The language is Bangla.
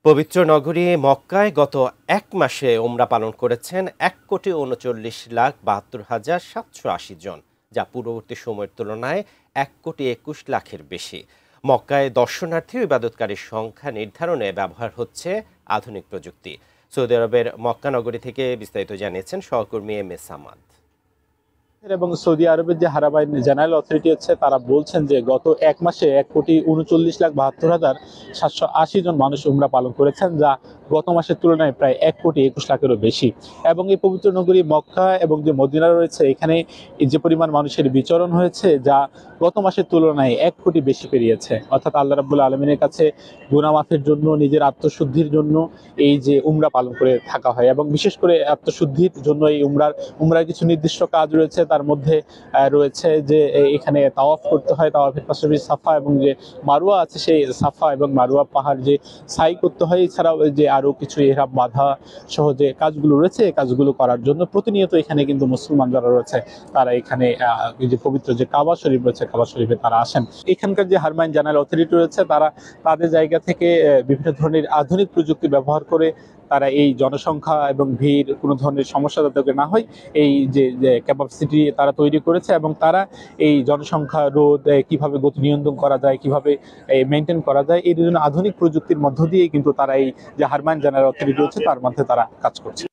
পবিত্র নগরী মক্কায় গত এক মাসে ওমরা পালন করেছেন ১,৩৯,৭২,৭৮০ জন, যা পূর্ববর্তী সময়ের তুলনায় ১,২১,০০,০০০-এর বেশি। মক্কায় দর্শনার্থী ও ইবাদতকারীর সংখ্যা নির্ধারণে ব্যবহার হচ্ছে আধুনিক প্রযুক্তি। সৌদি আরবের মক্কা নগরী থেকে বিস্তারিত জানিয়েছেন সহকর্মী এম এ সামাদ। এবং সৌদি আরবের যে হারামাইন জেনারেল অথরিটি আছে তারা বলছেন যে গত এক মাসে ১,৩৯,৭২,৭৮০ জন মানুষ উমরা পালন করেছেন, যা গত মাসের তুলনায় প্রায় ১,২১,০০,০০০-এরও বেশি। এবং এই পবিত্র নগরী মক্কা এবং যে মদিনা রয়েছে, এখানে যে পরিমাণ মানুষের বিচরণ হয়েছে, যা গত মাসের তুলনায় ১ কোটি বেশি পেরিয়েছে। অর্থাৎ আল্লাহ রাব্বুল আলামিনের কাছে গুনাহ মাফের জন্য, নিজের আত্মশুদ্ধির জন্য এই যে উমরা পালন করে থাকা হয়। এবং বিশেষ করে আত্মশুদ্ধির জন্য এই উমরার কিছু নির্দিষ্ট কাজ রয়েছে। তার মধ্যে রয়েছে যে এখানে তাওয়াফ করতে হয়, তাওয়াফের পাশাপাশি সাফা এবং যে মারওয়া আছে, সেই সাফা এবং মারওয়া পাহাড় যে সাই করতে হয়। এছাড়াও যে আরো কিছু ইহরাম বাঁধা সহ যে কাজগুলো রয়েছে, এই কাজগুলো করার জন্য প্রতিনিয়ত এখানে কিন্তু মুসলমান যারা রয়েছে তারা এখানে যে পবিত্র যে কাবা শরীফ রয়েছে, কাবা শরীফে তারা আসেন। এখানকার যে হারমাইন জেনারেল অথরিটি রয়েছে তারা তাদের জায়গা থেকে বিভিন্ন ধরনের আধুনিক প্রযুক্তি ব্যবহার করে তারা এই জনসংখ্যা এবং ভিড় কোনো ধরনের সমস্যা যাতে না হয়, এই যে ক্যাপাসিটি তারা তৈরি করেছে। এবং তারা এই জনসংখ্যা রোধ, কিভাবে গতি নিয়ন্ত্রণ করা যায়, কিভাবে মেনটেন করা যায়, এই জন্য আধুনিক প্রযুক্তির মধ্য দিয়ে কিন্তু তারা এই যে হারমাইন জেনারেল অথরিটি রয়েছে তার মধ্যে তারা কাজ করছে।